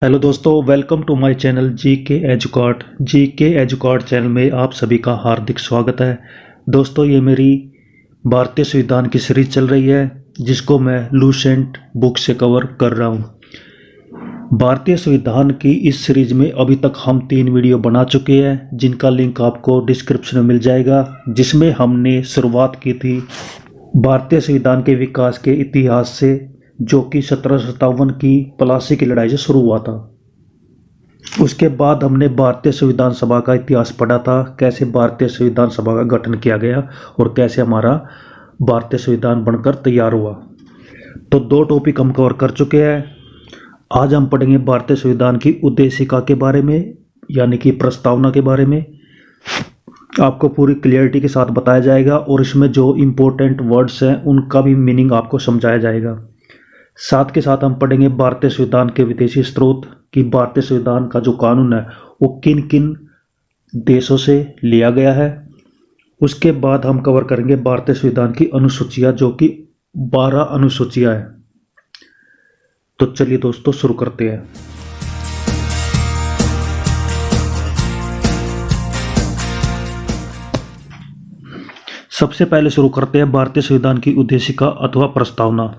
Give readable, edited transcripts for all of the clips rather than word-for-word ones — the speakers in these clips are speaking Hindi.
हेलो दोस्तों, वेलकम टू माय चैनल जी के एजुकार्ट चैनल में आप सभी का हार्दिक स्वागत है। दोस्तों, ये मेरी भारतीय संविधान की सीरीज चल रही है जिसको मैं लूसेंट बुक से कवर कर रहा हूँ। भारतीय संविधान की इस सीरीज में अभी तक हम 3 वीडियो बना चुके हैं जिनका लिंक आपको डिस्क्रिप्शन में मिल जाएगा, जिसमें हमने शुरुआत की थी भारतीय संविधान के विकास के इतिहास से, जो कि 1757 की प्लासी की लड़ाई से शुरू हुआ था। उसके बाद हमने भारतीय संविधान सभा का इतिहास पढ़ा था, कैसे भारतीय संविधान सभा का गठन किया गया और कैसे हमारा भारतीय संविधान बनकर तैयार हुआ। तो 2 टॉपिक हम कवर कर चुके हैं। आज हम पढ़ेंगे भारतीय संविधान की उद्देशिका के बारे में, यानी कि प्रस्तावना के बारे में। आपको पूरी क्लियरिटी के साथ बताया जाएगा और इसमें जो इम्पोर्टेंट वर्ड्स हैं उनका भी मीनिंग आपको समझाया जाएगा। साथ के साथ हम पढ़ेंगे भारतीय संविधान के विदेशी स्रोत, कि भारतीय संविधान का जो कानून है वो किन किन देशों से लिया गया है। उसके बाद हम कवर करेंगे भारतीय संविधान की अनुसूचियां, जो कि 12 अनुसूचियां हैं। तो चलिए दोस्तों, शुरू करते हैं। सबसे पहले शुरू करते हैं भारतीय संविधान की उद्देशिका अथवा प्रस्तावना।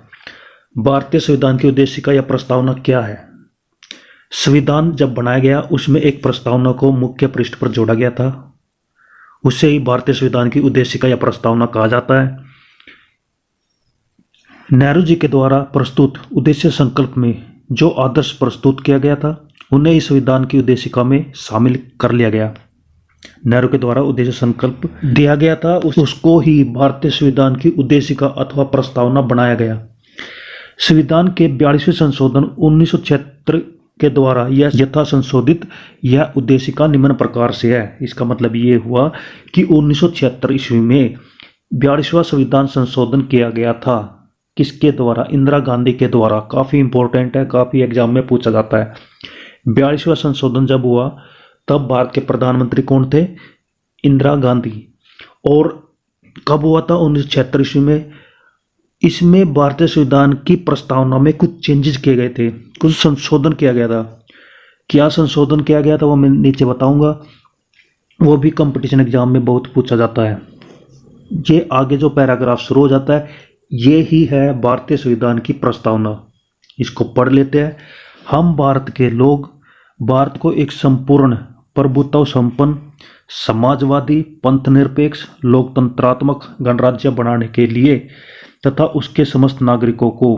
भारतीय संविधान की उद्देशिका या प्रस्तावना क्या है? संविधान जब बनाया गया उसमें एक प्रस्तावना को मुख्य पृष्ठ पर जोड़ा गया था, उसे ही भारतीय संविधान की उद्देशिका या प्रस्तावना कहा जाता है। नेहरू जी के द्वारा प्रस्तुत उद्देश्य संकल्प में जो आदर्श प्रस्तुत किया गया था उन्हें इस संविधान की उद्देशिका में शामिल कर लिया गया। नेहरू के द्वारा उद्देश्य संकल्प दिया गया था, उसको ही भारतीय संविधान की उद्देशिका अथवा प्रस्तावना बनाया गया। संविधान के 42वें संशोधन 1976 के द्वारा यह यथा संशोधित यह उद्देशिका निम्न प्रकार से है। इसका मतलब ये हुआ कि 1976 ईस्वी में 42वां संविधान संशोधन किया गया था। किसके द्वारा? इंदिरा गांधी के द्वारा। काफ़ी इंपॉर्टेंट है, काफ़ी एग्जाम में पूछा जाता है। 42वां संशोधन जब हुआ तब भारत के प्रधानमंत्री कौन थे? इंदिरा गांधी। और कब हुआ था? 1976 ईस्वी में। इसमें भारतीय संविधान की प्रस्तावना में कुछ चेंजेस किए गए थे, कुछ संशोधन किया गया था। क्या संशोधन किया गया था वो मैं नीचे बताऊंगा। वो भी कंपटीशन एग्जाम में बहुत पूछा जाता है। ये आगे जो पैराग्राफ शुरू हो जाता है ये ही है भारतीय संविधान की प्रस्तावना। इसको पढ़ लेते हैं। हम भारत के लोग भारत को एक संपूर्ण प्रभुत्व संपन्न समाजवादी पंथनिरपेक्ष लोकतंत्रात्मक गणराज्य बनाने के लिए तथा उसके समस्त नागरिकों को,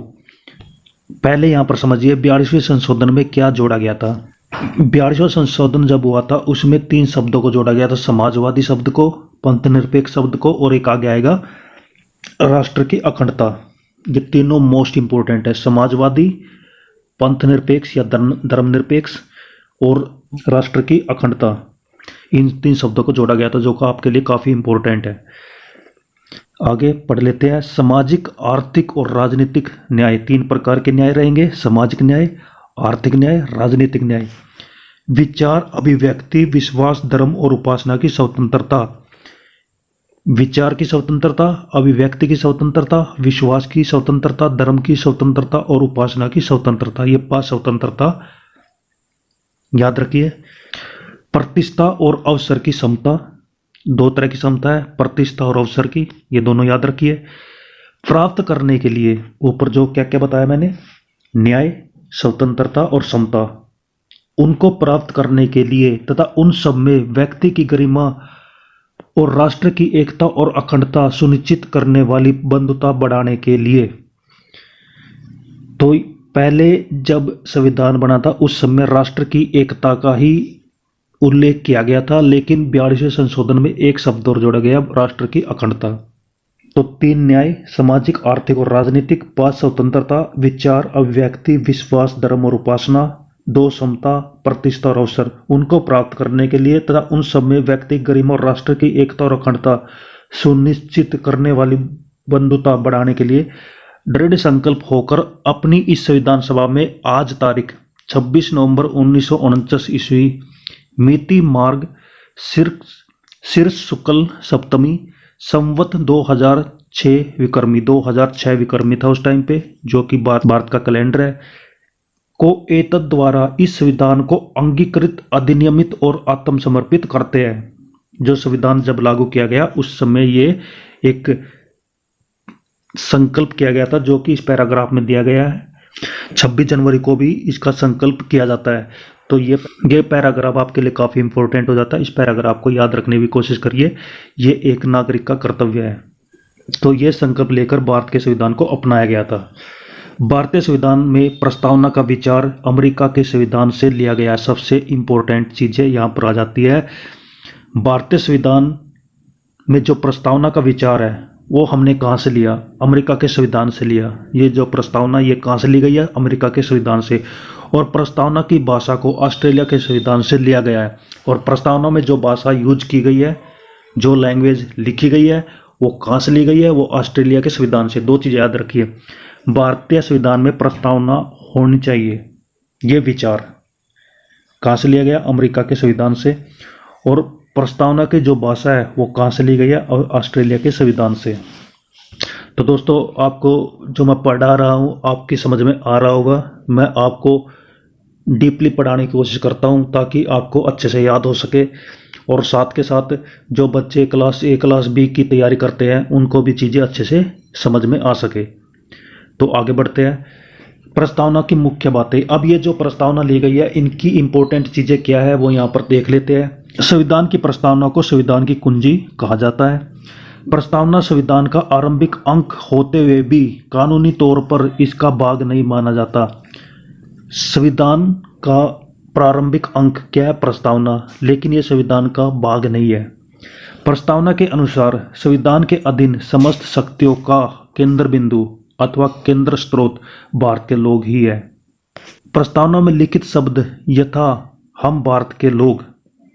पहले यहाँ पर समझिए 42वें संशोधन में क्या जोड़ा गया था। 42वां संशोधन जब हुआ था उसमें 3 शब्दों को जोड़ा गया था, समाजवादी शब्द को, पंथनिरपेक्ष शब्द को, और एक आगे आएगा राष्ट्र की अखंडता। ये तीनों मोस्ट इंपोर्टेंट है, समाजवादी, पंथनिरपेक्ष या धर्मनिरपेक्ष और राष्ट्र की अखंडता। इन 3 शब्दों को जोड़ा गया था जो कि आपके लिए काफ़ी इंपॉर्टेंट है। आगे पढ़ लेते हैं। सामाजिक, आर्थिक और राजनीतिक न्याय, 3 प्रकार के न्याय रहेंगे, सामाजिक न्याय, आर्थिक न्याय, राजनीतिक न्याय। विचार, अभिव्यक्ति, विश्वास, धर्म और उपासना की स्वतंत्रता। विचार की स्वतंत्रता, अभिव्यक्ति की स्वतंत्रता, विश्वास की स्वतंत्रता, धर्म की स्वतंत्रता और उपासना की स्वतंत्रता। ये 5 स्वतंत्रता याद रखिए। प्रतिष्ठा और अवसर की समता, 2 तरह की समता है, प्रतिष्ठा और अवसर की, ये दोनों याद रखिए। प्राप्त करने के लिए ऊपर जो क्या क्या बताया मैंने, न्याय, स्वतंत्रता और समता, उनको प्राप्त करने के लिए तथा उन सब में व्यक्ति की गरिमा और राष्ट्र की एकता और अखंडता सुनिश्चित करने वाली बंधुता बढ़ाने के लिए। तो पहले जब संविधान बना था उस समय राष्ट्र की एकता का ही उल्लेख किया गया था, लेकिन 42वें संशोधन में एक शब्द और जोड़ा गया, राष्ट्र की अखंडता। तो 3 न्याय, सामाजिक, आर्थिक और राजनीतिक, 5 स्वतंत्रता, विचार, अभिव्यक्ति, विश्वास, धर्म और उपासना, 2 समता, प्रतिष्ठा और अवसर, उनको प्राप्त करने के लिए तथा उन सब में व्यक्ति गरिमा और राष्ट्र की एकता और अखंडता सुनिश्चित करने वाली बंधुता बढ़ाने के लिए दृढ़ संकल्प होकर अपनी इस संविधान सभा में आज तारीख 26 नवंबर 1949 ईस्वी मिति मार्ग शीर्ष शुक्ल सप्तमी संवत 2006 विक्रमी 2006 विक्रमी था उस टाइम पे, जो कि भारत का कैलेंडर है। को एतद द्वारा इस संविधान को अंगीकृत, अधिनियमित और आत्मसमर्पित करते हैं। जो संविधान जब लागू किया गया उस समय ये एक संकल्प किया गया था, जो कि इस पैराग्राफ में दिया गया है। 26 जनवरी को भी इसका संकल्प किया जाता है। तो ये पैराग्राफ आपके लिए काफ़ी इंपॉर्टेंट हो जाता है। इस पैराग्राफ को याद रखने की कोशिश करिए, ये एक नागरिक का कर्तव्य है। तो ये संकल्प लेकर भारत के संविधान को अपनाया गया था। भारतीय संविधान में प्रस्तावना का विचार अमेरिका के संविधान से लिया गया। सबसे इंपॉर्टेंट चीज़ें यहाँ पर आ जाती है। भारतीय संविधान में जो प्रस्तावना का विचार है वो हमने कहाँ से लिया? अमेरिका के संविधान से लिया। ये जो प्रस्तावना ये कहाँ से ली गई है? अमेरिका के संविधान से। और प्रस्तावना की भाषा को ऑस्ट्रेलिया के संविधान से लिया गया है। और प्रस्तावना में जो भाषा यूज की गई है, जो लैंग्वेज लिखी गई है, वो कहाँ से ली गई है? वो ऑस्ट्रेलिया के संविधान से। 2 चीज़ याद रखिए, भारतीय संविधान में प्रस्तावना होनी चाहिए, ये विचार कहाँ से लिया गया? अमेरिका के संविधान से। और प्रस्तावना की जो भाषा है वो कहाँ से ली गई है? ऑस्ट्रेलिया के संविधान से। तो दोस्तों, आपको जो मैं पढ़ा रहा हूँ आपकी समझ में आ रहा होगा। मैं आपको डीपली पढ़ाने की कोशिश करता हूँ ताकि आपको अच्छे से याद हो सके, और साथ के साथ जो बच्चे क्लास A क्लास B की तैयारी करते हैं उनको भी चीज़ें अच्छे से समझ में आ सके। तो आगे बढ़ते हैं। प्रस्तावना की मुख्य बातें। अब ये जो प्रस्तावना ली गई है इनकी इंपॉर्टेंट चीज़ें क्या है वो यहाँ पर देख लेते हैं। संविधान की प्रस्तावना को संविधान की कुंजी कहा जाता है। प्रस्तावना संविधान का आरंभिक अंक होते हुए भी कानूनी तौर पर इसका भाग नहीं माना जाता। संविधान का प्रारंभिक अंक क्या है? प्रस्तावना, लेकिन यह संविधान का भाग नहीं है। प्रस्तावना के अनुसार संविधान के अधीन समस्त शक्तियों का केंद्र बिंदु अथवा केंद्र स्रोत भारत के लोग ही है। प्रस्तावना में लिखित शब्द यथा हम भारत के लोग,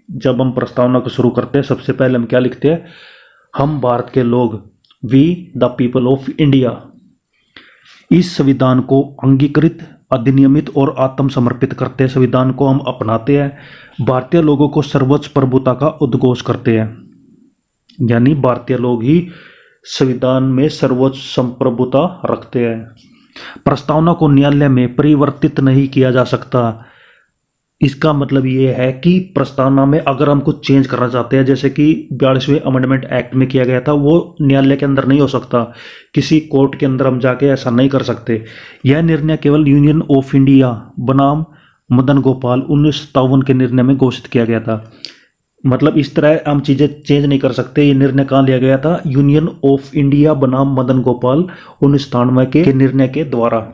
जब हम प्रस्तावना को शुरू करते हैं सबसे पहले हम क्या लिखते हैं? हम भारत के लोग, we the people of India. इस संविधान को अंगीकृत, अधिनियमित और आत्मसमर्पित करते हैं। संविधान को हम अपनाते हैं। भारतीय लोगों को सर्वोच्च प्रभुता का उद्घोष करते हैं, यानी भारतीय लोग ही संविधान में सर्वोच्च संप्रभुता रखते हैं। प्रस्तावना को न्यायालय में परिवर्तित नहीं किया जा सकता। इसका मतलब ये है कि प्रस्तावना में अगर हम कुछ चेंज करना चाहते हैं, जैसे कि 42वें अमेंडमेंट एक्ट में किया गया था, वो न्यायालय के अंदर नहीं हो सकता। किसी कोर्ट के अंदर हम जाके ऐसा नहीं कर सकते। यह निर्णय केवल यूनियन ऑफ इंडिया बनाम मदन गोपाल 1957 के निर्णय में घोषित किया गया था। मतलब इस तरह हम चीज़ें चेंज नहीं कर सकते। ये निर्णय कहाँ लिया गया था? यूनियन ऑफ इंडिया बनाम मदन गोपाल 1997 के निर्णय के द्वारा।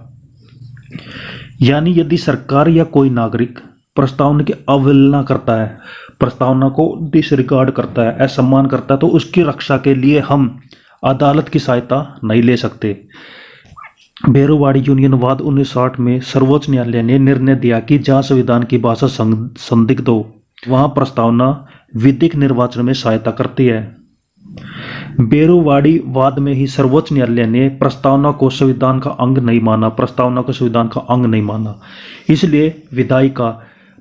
यानी यदि सरकार या कोई नागरिक प्रस्तावना की अवहेलना करता है, प्रस्तावना को डिसरिगार्ड करता है, असम्मान करता है, तो उसकी रक्षा के लिए हम अदालत की सहायता नहीं ले सकते। बेरोवाड़ी यूनियन वाद 1960 में सर्वोच्च न्यायालय ने निर्णय दिया कि जहां संविधान की भाषा संदिग्ध हो वहां प्रस्तावना विधिक निर्वाचन में सहायता करती है। बेरोवाड़ी वाद में ही सर्वोच्च न्यायालय ने प्रस्तावना को संविधान का अंग नहीं माना। प्रस्तावना को संविधान का अंग नहीं माना, इसलिए विधायिका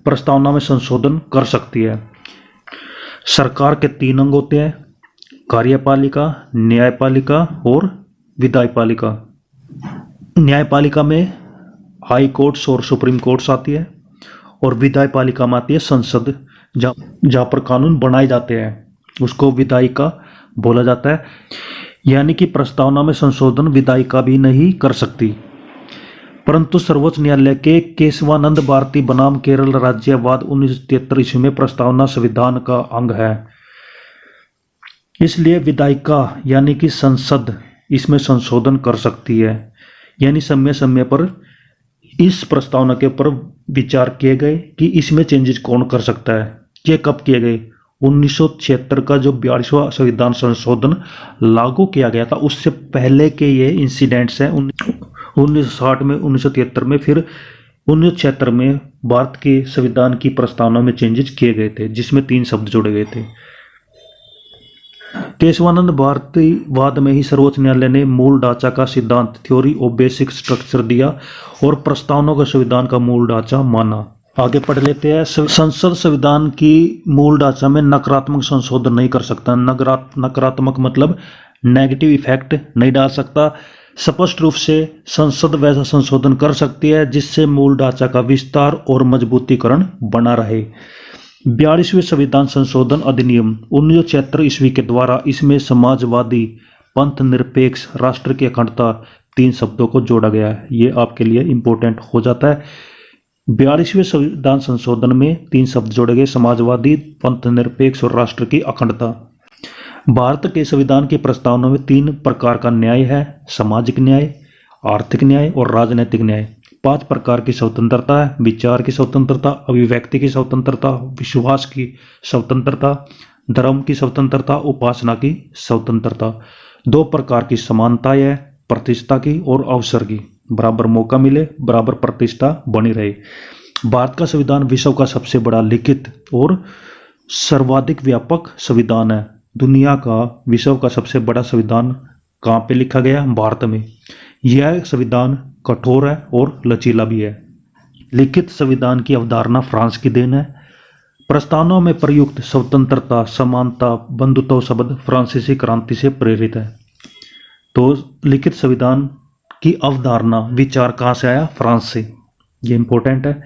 प्रस्तावना में संशोधन कर सकती है। सरकार के 3 अंग होते हैं: कार्यपालिका, न्यायपालिका और विधायपालिका। न्यायपालिका में हाई कोर्ट्स और सुप्रीम कोर्ट्स आती है, और विधायपालिका में आती है संसद, जहाँ पर कानून बनाए जाते हैं, उसको विधायिका बोला जाता है। यानी कि प्रस्तावना में संशोधन विधायिका भी नहीं कर सकती। परंतु सर्वोच्च न्यायालय के केशवानंद भारती बनाम केरल राज्य वाद 1973 ईस्वी में प्रस्तावना संविधान का अंग है। इसलिए विधायिका यानी कि संसद इसमें संशोधन कर सकती है। यानी समय समय पर इस प्रस्तावना के ऊपर विचार किए गए कि इसमें चेंजेस कौन कर सकता है। ये कब किए गए? 1976 का जो 42वां संविधान संशोधन लागू किया गया था उससे पहले के ये इंसिडेंट्स हैं। 1960 में, 1973 में, फिर 1976 में भारत के संविधान की प्रस्तावना में चेंजेस किए गए थे, जिसमें 3 शब्द जोड़े गए थे। केशवानंद भारती वाद में ही सर्वोच्च न्यायालय ने मूल ढांचा का सिद्धांत, थ्योरी ऑफ बेसिक स्ट्रक्चर दिया और प्रस्तावना को संविधान का मूल ढांचा माना। आगे पढ़ लेते हैं। संसद संविधान की मूल ढांचा में नकारात्मक संशोधन नहीं कर सकता। नकारात्मक मतलब नेगेटिव इफेक्ट नहीं डाल सकता। स्पष्ट रूप से संसद वैसा संशोधन कर सकती है जिससे मूल ढांचा का विस्तार और मजबूतीकरण बना रहे। 42वें संविधान संशोधन अधिनियम 1976 ईस्वी के द्वारा इसमें समाजवादी, पंथ निरपेक्ष, राष्ट्र की अखंडता 3 शब्दों को जोड़ा गया है। ये आपके लिए इंपॉर्टेंट हो जाता है। 42वें संविधान संशोधन में 3 शब्द जोड़े गए, समाजवादी, पंथ निरपेक्ष और राष्ट्र की अखंडता। भारत के संविधान की प्रस्तावना में 3 प्रकार का न्याय है, सामाजिक न्याय, आर्थिक न्याय और राजनीतिक न्याय। 5 प्रकार की स्वतंत्रता है, विचार की स्वतंत्रता, अभिव्यक्ति की स्वतंत्रता, विश्वास की स्वतंत्रता, धर्म की स्वतंत्रता, उपासना की स्वतंत्रता। 2 प्रकार की समानता है, प्रतिष्ठा की और अवसर की, बराबर मौका मिले, बराबर प्रतिष्ठा बनी रहे। भारत का संविधान विश्व का सबसे बड़ा लिखित और सर्वाधिक व्यापक संविधान है। दुनिया का विश्व का सबसे बड़ा संविधान कहाँ पे लिखा गया? भारत में। यह संविधान कठोर है और लचीला भी है। लिखित संविधान की अवधारणा फ्रांस की देन है। प्रस्तावनाओं में प्रयुक्त स्वतंत्रता, समानता, बंधुत्व शब्द फ्रांसीसी क्रांति से प्रेरित है। तो लिखित संविधान की अवधारणा, विचार कहाँ से आया? फ्रांस से। ये इंपॉर्टेंट है।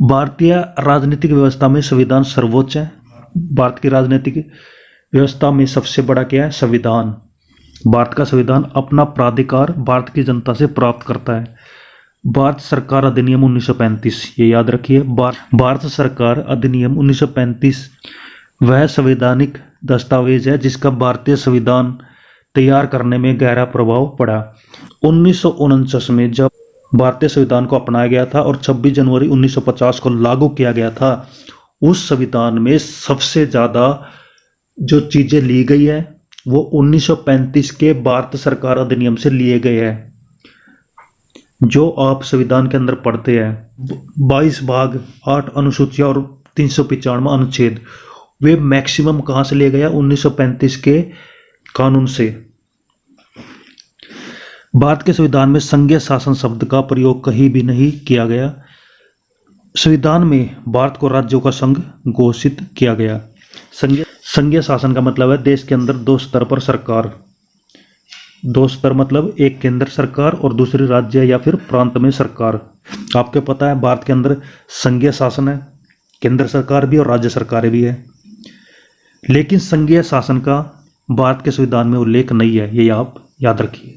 भारतीय राजनीतिक व्यवस्था में संविधान सर्वोच्च है। भारत की राजनीतिक व्यवस्था में सबसे बड़ा क्या है? संविधान। भारत का संविधान अपना प्राधिकार भारत की जनता से प्राप्त करता है। भारत सरकार अधिनियम 1935, ये याद रखिए, भारत सरकार अधिनियम 1935 वह संवैधानिक दस्तावेज है जिसका भारतीय संविधान तैयार करने में गहरा प्रभाव पड़ा। 1949 में जब भारतीय संविधान को अपनाया गया था और 26 जनवरी 1950 को लागू किया गया था, उस संविधान में सबसे ज़्यादा जो चीज़ें ली गई है वो 1935 के भारत सरकार अधिनियम से लिए गए हैं। जो आप संविधान के अंदर पढ़ते हैं, 22 भाग, 8 अनुसूचियां और 395 अनुच्छेद, वे मैक्सिमम कहाँ से लिए गया? 1935 के कानून से। भारत के संविधान में संघीय शासन शब्द का प्रयोग कहीं भी नहीं किया गया। संविधान में भारत को राज्यों का संघ घोषित किया गया। संघीय शासन का मतलब है देश के अंदर 2 स्तर पर सरकार। 2 स्तर मतलब एक केंद्र सरकार और दूसरी राज्य या फिर प्रांत में सरकार। आपको पता है भारत के अंदर संघीय शासन है, केंद्र सरकार भी और राज्य सरकारें भी है, लेकिन संघीय शासन का भारत के संविधान में उल्लेख नहीं है। ये आप याद रखिए।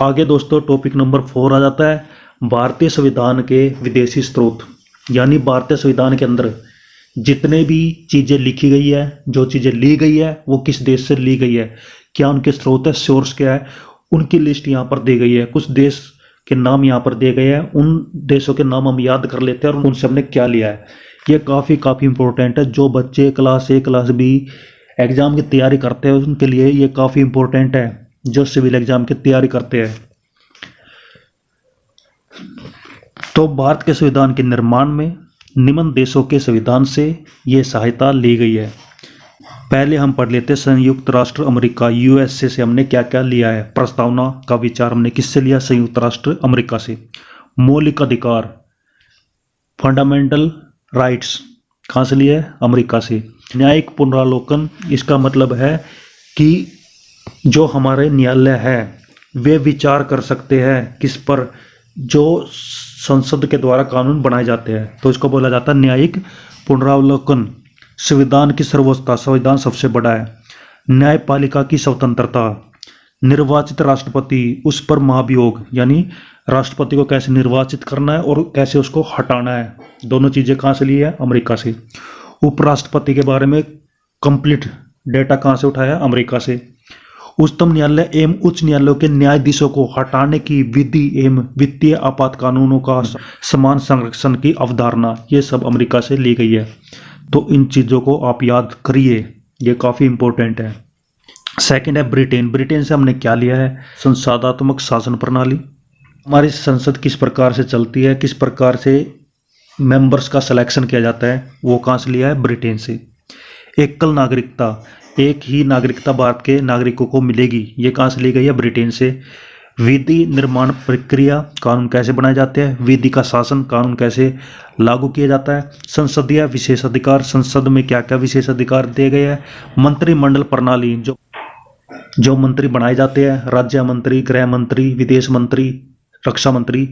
आगे दोस्तों टॉपिक नंबर 4 आ जाता है भारतीय संविधान के विदेशी स्रोत। यानी भारतीय संविधान के अंदर जितने भी चीज़ें लिखी गई है, जो चीज़ें ली गई है, वो किस देश से ली गई है, क्या उनके स्रोत है, सोर्स क्या है, उनकी लिस्ट यहाँ पर दी गई है। कुछ देश के नाम यहाँ पर दिए गए हैं, उन देशों के नाम हम याद कर लेते हैं और उनसे हमने क्या लिया है। ये काफ़ी इंपॉर्टेंट है। जो बच्चे class A class B exam की तैयारी करते हैं उनके लिए ये काफ़ी इंपॉर्टेंट है, जो सिविल एग्ज़ाम की तैयारी करते हैं। तो भारत के संविधान के निर्माण में निम्न देशों के संविधान से ये सहायता ली गई है। पहले हम पढ़ लेते हैं संयुक्त राष्ट्र अमेरिका, USA से हमने क्या क्या लिया है। प्रस्तावना का विचार हमने किससे लिया? संयुक्त राष्ट्र अमेरिका से। मौलिक अधिकार, फंडामेंटल राइट्स, कहाँ से लिया है? अमेरिका से। न्यायिक पुनरावलोकन, इसका मतलब है कि जो हमारे न्यायालय है वे विचार कर सकते हैं किस पर? जो संसद के द्वारा कानून बनाए जाते हैं, तो इसको बोला जाता है न्यायिक पुनरावलोकन। संविधान की सर्वोच्चता, संविधान सबसे बड़ा है। न्यायपालिका की स्वतंत्रता, निर्वाचित राष्ट्रपति, उस पर महाभियोग, यानी राष्ट्रपति को कैसे निर्वाचित करना है और कैसे उसको हटाना है, दोनों चीज़ें कहाँ से ली है? अमेरिका से। उपराष्ट्रपति के बारे में कंप्लीट डेटा कहाँ से उठाया? अमेरिका से। उच्चतम न्यायालय एवं उच्च न्यायालयों के न्यायाधीशों को हटाने की विधि एवं वित्तीय आपात कानूनों का समान संरक्षण की अवधारणा, ये सब अमेरिका से ली गई है। तो इन चीज़ों को आप याद करिए, ये काफ़ी इंपॉर्टेंट है। सेकंड है ब्रिटेन। ब्रिटेन से हमने क्या लिया है? संसदात्मक शासन प्रणाली। हमारी संसद किस प्रकार से चलती है, किस प्रकार से मेंबर्स का सिलेक्शन किया जाता है, वो कहाँ से लिया है? ब्रिटेन से। एकल नागरिकता, एक ही नागरिकता भारत के नागरिकों को मिलेगी, ये कहाँ से ली गई है? ब्रिटेन से। विधि निर्माण प्रक्रिया, कानून कैसे बनाए जाते हैं। विधि का शासन, कानून कैसे लागू किया जाता है। संसदीय विशेष अधिकार, संसद में क्या क्या विशेष अधिकार दिए गए हैं। मंत्रिमंडल प्रणाली, जो जो मंत्री बनाए जाते हैं, राज्य मंत्री, गृह मंत्री, विदेश मंत्री, रक्षा मंत्री,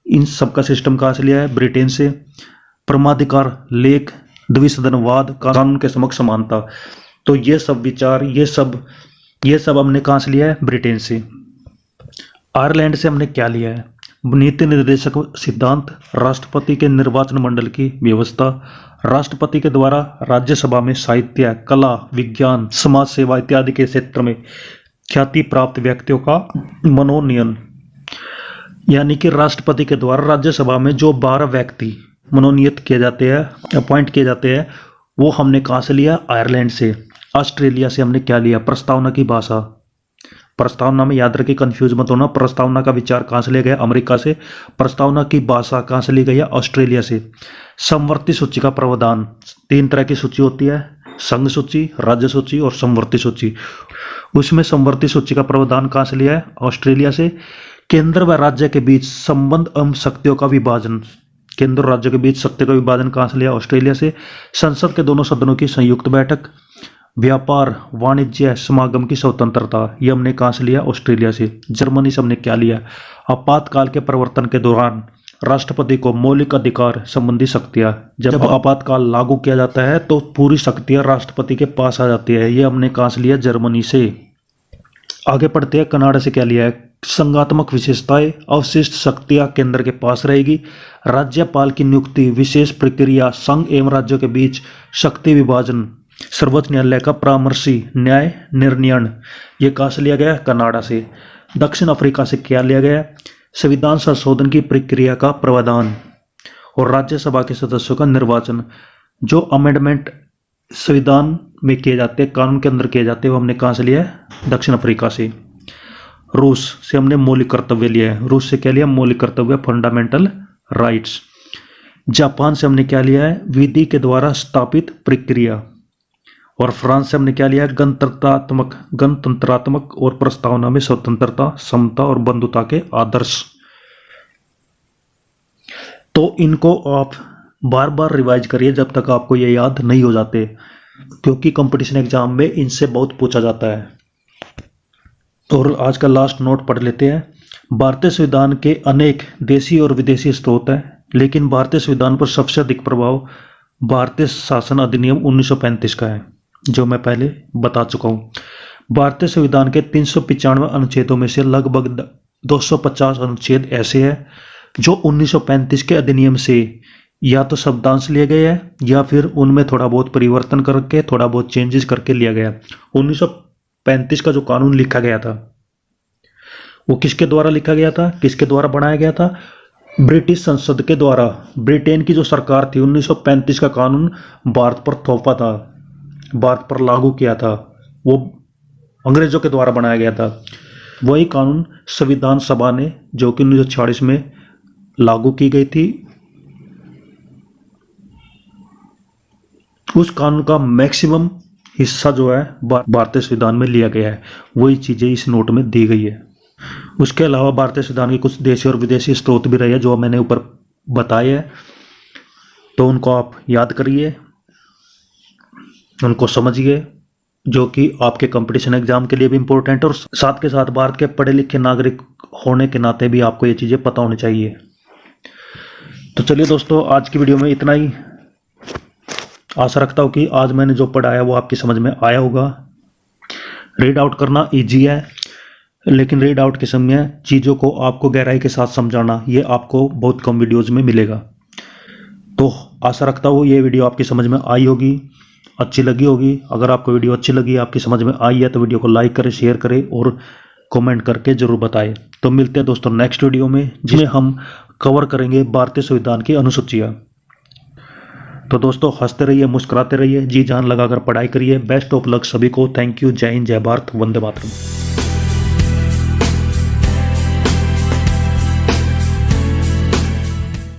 इन सब का सिस्टम कहाँ से लिया है? ब्रिटेन से। परमाधिकार, लेख, द्विसदनवाद, कानून के समक्ष समानता, तो ये सब विचार, ये सब हमने कहाँ से लिया है? ब्रिटेन से। आयरलैंड से हमने क्या लिया है? नीति निर्देशक सिद्धांत, राष्ट्रपति के निर्वाचन मंडल की व्यवस्था, राष्ट्रपति के द्वारा राज्यसभा में साहित्य, कला, विज्ञान, समाज सेवा इत्यादि के क्षेत्र में ख्याति प्राप्त व्यक्तियों का मनोनयन, यानी कि राष्ट्रपति के द्वारा राज्यसभा में जो 12 व्यक्ति मनोनीत किए जाते हैं, अपॉइंट किए जाते हैं, वो हमने कहाँ से लिया? आयरलैंड से। ऑस्ट्रेलिया से हमने क्या लिया? प्रस्तावना की भाषा। प्रस्तावना में याद रखिए, कंफ्यूज मत होना, प्रस्तावना का विचार कहाँ से लिया गया? अमेरिका से। प्रस्तावना की भाषा कहाँ से ली गई है? ऑस्ट्रेलिया से। समवर्ती सूची का प्रावधान, 3 तरह की सूची होती है, संघ सूची, राज्य सूची और समवर्ती सूची। उसमें समवर्ती सूची का प्रावधान कहाँ से लिया है? ऑस्ट्रेलिया से। केंद्र व राज्य के बीच संबंध एवं शक्तियों का विभाजन, केंद्र और राज्य के बीच शक्ति का विभाजन कहाँ से लिया? ऑस्ट्रेलिया से। संसद के दोनों सदनों की संयुक्त बैठक, व्यापार वाणिज्य समागम की स्वतंत्रता, ये हमने कहाँ से लिया? ऑस्ट्रेलिया से। जर्मनी से हमने क्या लिया? आपातकाल के प्रवर्तन के दौरान राष्ट्रपति को मौलिक अधिकार संबंधी शक्तियां, जब आपातकाल लागू किया जाता है तो पूरी शक्तियां राष्ट्रपति के पास आ जाती है, ये हमने कहाँ से लिया? जर्मनी से। आगे पढ़ते हैं, कनाडा से क्या लिया है? संघात्मक विशेषताएं, अवशिष्ट शक्तियां केंद्र के पास रहेगी, राज्यपाल की नियुक्ति, विशेष प्रक्रिया, संघ एवं राज्यों के बीच शक्ति विभाजन, सर्वोच्च न्यायालय का परामर्शी न्याय निर्णयन, ये कहाँ से लिया गया? कनाडा से। दक्षिण अफ्रीका से क्या लिया गया? संविधान संशोधन की प्रक्रिया का प्रावधान और राज्यसभा के सदस्यों का निर्वाचन। जो अमेंडमेंट संविधान में किए जाते हैं, कानून के अंदर किए जाते हैं, वो हमने कहाँ से लिया है? दक्षिण अफ्रीका से। रूस से हमने मौलिक कर्तव्य लिया है। रूस से क्या लिया? मौलिक कर्तव्य, फंडामेंटल राइट्स। जापान से हमने क्या लिया है? विधि के द्वारा स्थापित प्रक्रिया। और फ्रांस से हमने क्या लिया? गणतंत्रात्मक और प्रस्तावना में स्वतंत्रता, समता और बंधुता के आदर्श। तो इनको आप बार बार रिवाइज करिए जब तक आपको ये याद नहीं हो जाते, क्योंकि कंपटीशन एग्जाम में इनसे बहुत पूछा जाता है। और आज का लास्ट नोट पढ़ लेते हैं। भारतीय संविधान के अनेक देशी और विदेशी स्रोत हैं, लेकिन भारतीय संविधान पर सबसे अधिक प्रभाव भारतीय शासन अधिनियम 1935 का है, जो मैं पहले बता चुका हूँ। भारतीय संविधान के 395 अनुच्छेदों में से लगभग 250 अनुच्छेद ऐसे हैं जो 1935 के अधिनियम से या तो शब्दांश लिए गए हैं या फिर उनमें थोड़ा बहुत परिवर्तन करके, थोड़ा बहुत चेंजेस करके लिया गया। 1935 का जो कानून लिखा गया था वो किसके द्वारा लिखा गया था? किसके द्वारा बनाया गया था? ब्रिटिश संसद के द्वारा। ब्रिटेन की जो सरकार थी, 1935 का कानून भारत पर थोपा था, भारत पर लागू किया था, वो अंग्रेजों के द्वारा बनाया गया था। वही कानून संविधान सभा ने, जो कि 1946 में लागू की गई थी, उस कानून का मैक्सिमम हिस्सा जो है भारतीय संविधान में लिया गया है। वही चीजें इस नोट में दी गई है। उसके अलावा भारतीय संविधान के कुछ देशी और विदेशी स्रोत भी रहे हैं जो मैंने ऊपर बताए हैं, तो उनको आप याद करिए, उनको समझिए, जो कि आपके कंपटीशन एग्जाम के लिए भी इम्पोर्टेंट है और साथ के साथ भारत के पढ़े लिखे नागरिक होने के नाते भी आपको ये चीज़ें पता होनी चाहिए। तो चलिए दोस्तों, आज की वीडियो में इतना ही। आशा रखता हूँ कि आज मैंने जो पढ़ाया वो आपकी समझ में आया होगा। रीड आउट करना इजी है, लेकिन रीड आउट के समय चीज़ों को आपको गहराई के साथ समझाना, ये आपको बहुत कम वीडियोज़ में मिलेगा। तो आशा रखता हूँ ये वीडियो आपकी समझ में आई होगी, अच्छी लगी होगी। अगर आपको वीडियो अच्छी लगी, आपकी समझ में आई है, तो वीडियो को लाइक करें, शेयर करें और कमेंट करके जरूर बताएं। तो मिलते हैं दोस्तों नेक्स्ट वीडियो में, जिसमें हम कवर करेंगे भारतीय संविधान की अनुसूचियाँ। तो दोस्तों हंसते रहिए, मुस्कुराते रहिए, जी जान लगाकर पढ़ाई करिए। बेस्ट ऑफ लक सभी को। Thank you. जय हिंद, जय भारत, वंदे मातरम।